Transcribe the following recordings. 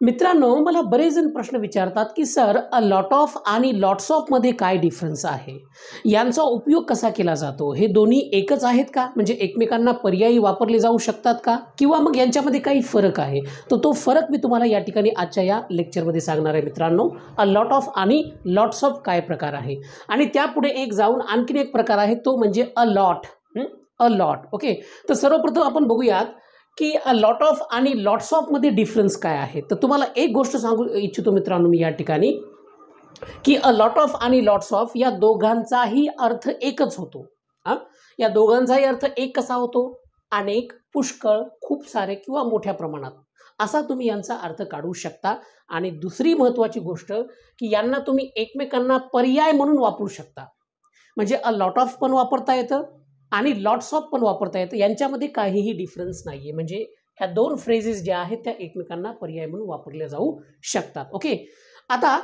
मित्रांनो, मला बरेच जण प्रश्न विचारतात की सर अ लॉट ऑफ आणि लॉट्स ऑफ मध्ये काय डिफरन्स आहे? यांचा उपयोग कसा केला जातो? हे दोन्ही एकच आहेत का? म्हणजे एकमेकांना पर्यायी वापरले जाऊ शकतात का? किंवा मग यांच्यामध्ये काही फरक आहे? तर तो फरक मी तुम्हाला या ठिकाणी आजच्या या लेक्चरमध्ये सांगणार आहे मित्रांनो. अ लॉट ऑफ आणि लॉट्स ऑफ काय प्रकार आहे? आणि त्यापुढे एक जाऊन आणखीन एक प्रकार आहे तो म्हणजे a lot. A lot. Okay. तर सर्वप्रथम आपण बघूयात की अ लॉट ऑफ आणि लॉट्स ऑफ मध्ये डिफरन्स काय आहे? तर तुम्हाला एक गोष्ट सांगू इच्छितो मित्रांनो मी या ठिकाणी, की अ लॉट ऑफ आणि लॉट्स ऑफ या दोघांचाही अर्थ एकच होतो. हां, या दोघांचाही अर्थ एक कसा होतो? अनेक, पुष्कळ, खूप सारे किंवा मोठ्या प्रमाणात असा तुम्ही यांचा अर्थ काढू शकता. आणि दुसरी महत्त्वाची गोष्ट, की यांना तुम्ही एकमेकांना पर्याय म्हणून वापरू शकता. म्हणजे अ लॉट ऑफ पण वापरता येतं आणि लॉट्स ऑफ पण वापरता येतं. यांच्यामध्ये काहीही डिफरन्स नाही आहे. म्हणजे ह्या दोन फ्रेजेस ज्या आहेत त्या एकमेकांना पर्याय म्हणून वापरल्या जाऊ शकतात. ओके. आता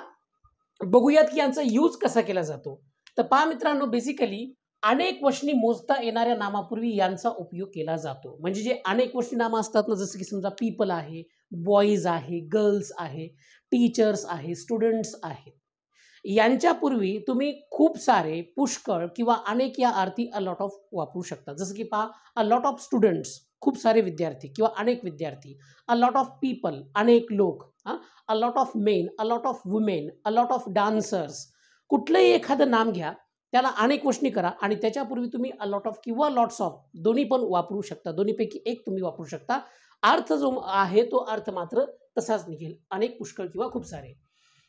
बघूयात की यांचा यूज कसा केला जातो. तर पहा मित्रांनो, बेसिकली अनेक वचनी मोजता येणाऱ्या नामापूर्वी यांचा उपयोग केला जातो. म्हणजे जे अनेक वचनी नामं असतात ना, जसं की समजा पीपल आहे, बॉईज आहे, गर्ल्स आहे, टीचर्स आहे, स्टुडंट्स आहेत. यांच्यापूर्वी तुम्ही खूप सारे, पुष्कळ किंवा अनेक या अर्थी अ लॉट ऑफ वापरू शकता. जसं की पहा, अ लॉट ऑफ स्टुडंट्स खूप सारे विद्यार्थी किंवा अनेक विद्यार्थी, अ लॉट ऑफ पीपल अनेक लोक, अ lot of main, a lot of women, a lot of dancers. कुठलंही एखादं नाम घ्या, त्याला अनेक वचनी करा आणि त्याच्यापूर्वी तुम्ही अ लॉट ऑफ किंवा लॉट्स ऑफ दोन्ही पण वापरू शकता. दोन्हीपैकी एक तुम्ही वापरू शकता. अर्थ जो आहे तो अर्थ मात्र तसाच निघेल, अनेक, पुष्कळ किंवा खूप सारे.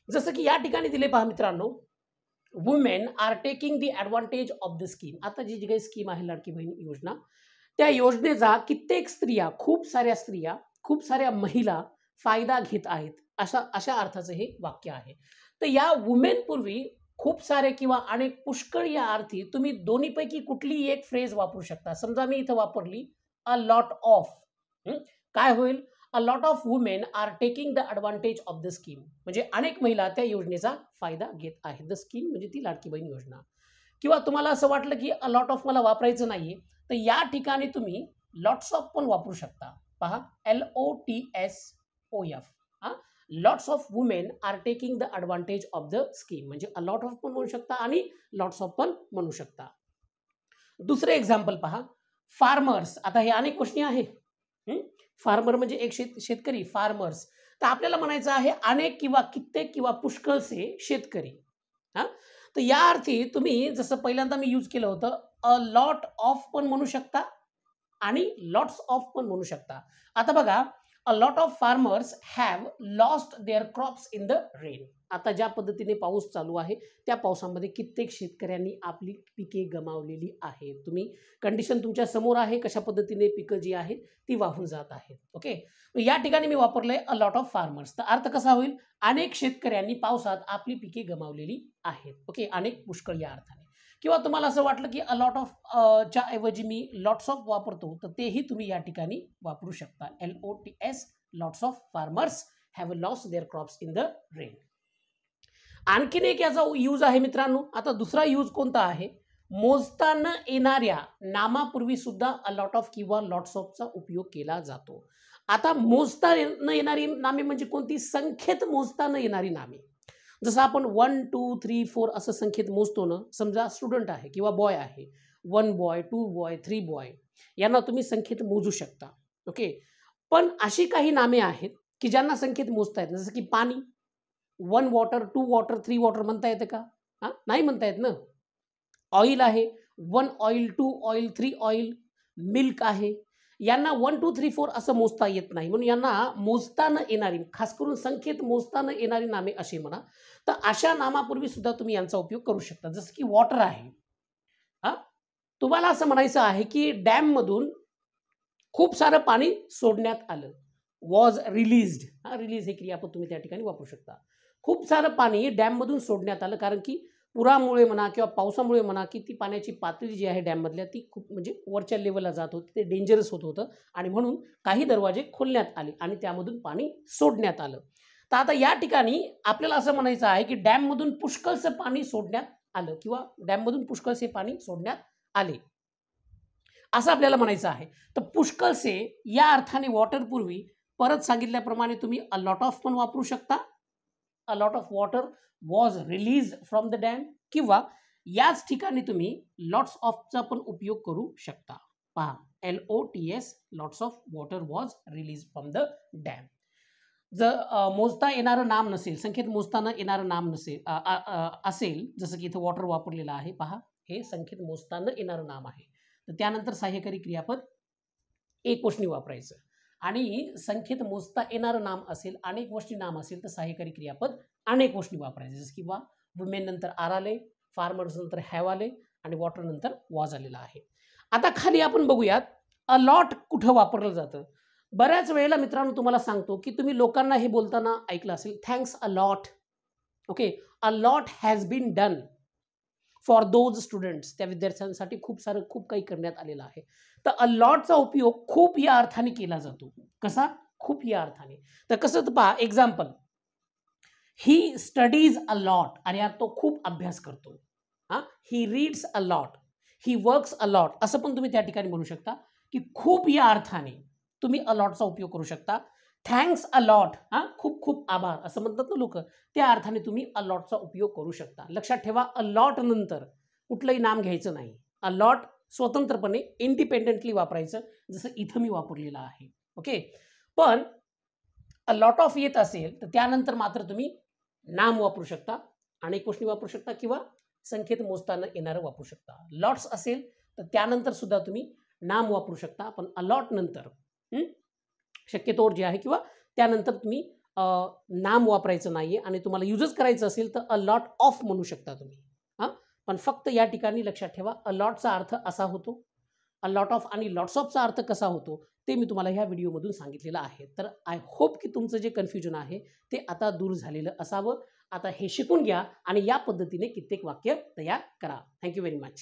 जसं की या ठिकाणी दिले पहा मित्रांनो, women are taking the advantage of the scheme. आता जी काही स्कीम आहे लाडकी बहीण योजना, त्या योजनेचा कित्येक स्त्रिया, खूप साऱ्या स्त्रिया, खूप साऱ्या महिला फायदा घेत आहेत. अशा अशा अर्थाचं हे वाक्य आहे. तर या वुमेन पूर्वी खूप सारे किंवा अनेक, पुष्कळ या अर्थी तुम्ही दोन्हीपैकी कुठलीही एक फ्रेज वापरू शकता. समजा मी इथं वापरली अ लॉट ऑफ. काय होईल? A lot of women are taking the advantage of the scheme. म्हणजे अनेक महिला त्या योजनेचा फायदा घेत आहेत. द स्कीम म्हणजे ती लाडकी बहीण योजना. किंवा तुम्हाला असं वाटलं की अ लॉट ऑफ मला वापरायचं नाहीये, तर या ठिकाणी तुम्ही लॉट्स ऑफ पण वापरू शकता. पहा, LOTSOF. हां, lots of women are taking the advantage of the scheme. म्हणजे अ लॉट ऑफ पण म्हणू शकता आणि लॉट्स ऑफ पण म्हणू शकता. दुसरं एक्झाम्पल पहा, फार्मर्स. आता हे अनेक गोष्टी आहे. फार्मर म्हणजे एक शेतकरी, फार्मर्स. तर आपल्याला म्हणायचं आहे अनेक किंवा कित्येक किंवा पुष्कळसे शेतकरी. हां, तर या अर्थी तुम्ही जसं पहिल्यांदा मी यूज केलं होतं, अ लॉट ऑफ पण म्हणू शकता आणि लॉट्स ऑफ पण म्हणू शकता. आता बघा, a lot of farmers have lost their crops in the rain. आता ज्या पद्धतीने पाऊस चालू आहे, त्या पावसामध्ये कित्येक शेतकऱ्यांनी आपली पिके गमावलेली आहेत. तुम्ही कंडिशन तुमच्या समोर आहे, कशा पद्धतीने पिकं जी आहेत ती वाहून जात आहेत. ओके. या ठिकाणी मी वापरलंय अ लॉट ऑफ फार्मर्स. तर अर्थ कसा होईल? अनेक शेतकऱ्यांनी पावसात आपली पिके गमावलेली आहेत. ओके. अनेक, पुष्कळ या अर्थाने. किंवा तुम्हाला असं वाटलं की अ लॉट ऑफ च्या ऐवजी मी लॉट्स ऑफ वापरतो, तर तेही तुम्ही या ठिकाणी वापरू शकता. LOTS, lots of farmers have lost their crops in the rain. आणखीन एक याचा यूज आहे मित्रांनो. आता दुसरा यूज कोणता आहे? मोजता न येणाऱ्या नामापूर्वी सुद्धा अ लॉट ऑफ किंवा लॉट्स ऑफचा उपयोग केला जातो. आता मोजता न येणारी नामे म्हणजे कोणती? संख्येत मोजता न येणारी नामे. जसं आपण 1, 2, 3, 4 असं संख्येत मोजतो ना. समजा स्टुडंट आहे किंवा बॉय आहे. 1 बॉय, 2 बॉय, 3 बॉय. यांना तुम्ही संख्येत मोजू शकता. ओके. पण अशी काही नामे आहेत की ज्यांना संख्येत मोजता येत नाही. जसं की पाणी. 1 वॉटर, 2 वॉटर, 3 वॉटर म्हणता येतं का? नाही म्हणता येत ना. ऑइल आहे. 1 ऑइल, 2 ऑइल, 3 ऑइल. मिल्क आहे. यांना 1, 2, 3, 4 असं मोजता येत नाही. म्हणून यांना मोजता न येणारी, खास करून संख्येत मोजता न येणारी नामे अशी म्हणा. तर अशा नामापूर्वी सुद्धा तुम्ही यांचा उपयोग करू शकता. जसं की वॉटर आहे. हां, तुम्हाला असं म्हणायचं आहे की डॅममधून खूप सारं पाणी सोडण्यात आलं. Was released. रिलीज हे क्रियापद तुम्ही त्या ठिकाणी वापरू शकता. खूप सारं पाणी डॅममधून सोडण्यात आलं, कारण की पुरामुळे म्हणा किंवा पावसामुळे म्हणा, की ती पाण्याची पातळी जी आहे डॅममधल्या ती खूप म्हणजे वरच्या लेव्हलला जात होती. ते डेंजरस होत होतं आणि म्हणून काही दरवाजे खोलण्यात आले आणि त्यामधून पाणी सोडण्यात आलं. तर आता या ठिकाणी आपल्याला असं म्हणायचं आहे की डॅममधून पुष्कळसं पाणी सोडण्यात आलं किंवा डॅममधून पुष्कळसे पाणी सोडण्यात आले, असं आपल्याला म्हणायचं आहे. तर पुष्कळसे या अर्थाने वॉटरपूर्वी परत सांगितल्याप्रमाणे तुम्ही अ लॉट ऑफ पण वापरू शकता, अ lot of water was release from the dam, किंवा याच ठिकाणी तुम्ही लॉट्स ऑफचा पण उपयोग करू शकता. पहा, LOTS, lots of water was release from the dam. जर मोजता येणारं नाम नसेल, संख्येत मोजताना येणारं नाम नसेल असेल, जसं की इथं वॉटर वापरलेलं आहे, पहा हे संख्येत मोजताना येणारं नाम आहे, तर त्यानंतर सहाय्यकारी क्रियापद एक वचनी वापरायचं. आणि संख्येत मोजता येणारं नाम असेल, अनेक वचनी नाम असेल, तर सहाय्यकारी क्रियापद अनेक वचनी वापरायचं. जसं की बा वुमेन नंतर आर आले, फार्मर्स नंतर हॅव आले आणि वॉटर नंतर वॉज आलेला आहे. आता खाली आपण बघूयात अ लॉट कुठं वापरलं जातं. बऱ्याच वेळेला मित्रांनो तुम्हाला सांगतो की तुम्ही लोकांना हे बोलताना ऐकलं असेल, thanks a lot. Okay, a lot has been done for those students, त्या विद्यार्थ्यांसाठी खूप काही करण्यात आलेलं आहे. तर अ लॉटचा उपयोग खूप या अर्थाने केला जातो. कसा? खूप या अर्थाने. तर कसं तर पहा, example, he studies a lot, आणि यार तो खूप अभ्यास करतो. हां, he reads a lot, he works a lot, असं पण तुम्ही त्या ठिकाणी म्हणू शकता की खूप या अर्थाने तुम्ही अ लॉटचा उपयोग करू शकता. थँक्स अ लॉट, हां, खूप खूप आभार असं म्हणतात ना लोक, त्या अर्थाने तुम्ही अ लॉटचा उपयोग करू शकता. लक्षात ठेवा, अ लॉट नंतर कुठलंही नाम घ्यायचं नाही. अ लॉट स्वतंत्रपणे इंडिपेंडेंटली वापरायचं, जसं इथं मी वापरलेलं आहे. ओके, पण अ लॉट ऑफ येत असेल तर त्यानंतर मात्र तुम्ही नाम वापरू शकता, अनेक वचनी वापरू शकता, किंवा संख्येत मोजताना येणारं वापरू शकता. लॉट्स असेल तर त्यानंतर सुद्धा तुम्ही नाम वापरू शकता, पण अलॉट नंतर शक्यतोवर जे आहे, किंवा त्यानंतर तुम्ही नाम वापरायचं नाही आहे. आणि तुम्हाला यूजच करायचं असेल तर अ लॉट ऑफ म्हणू शकता तुम्ही. हां, पण फक्त या ठिकाणी लक्षात ठेवा, अ लॉटचा अर्थ असा होतो, अ लॉट ऑफ आणि लॉट्स ऑफचा अर्थ कसा होतो ते मी तुम्हाला ह्या व्हिडिओमधून सांगितलेलं आहे. तर आय होप की तुमचं जे कन्फ्युजन आहे ते आता दूर झालेलं असावं. आता हे शिकून घ्या आणि या पद्धतीने कित्येक वाक्य तयार करा. Thank you very much.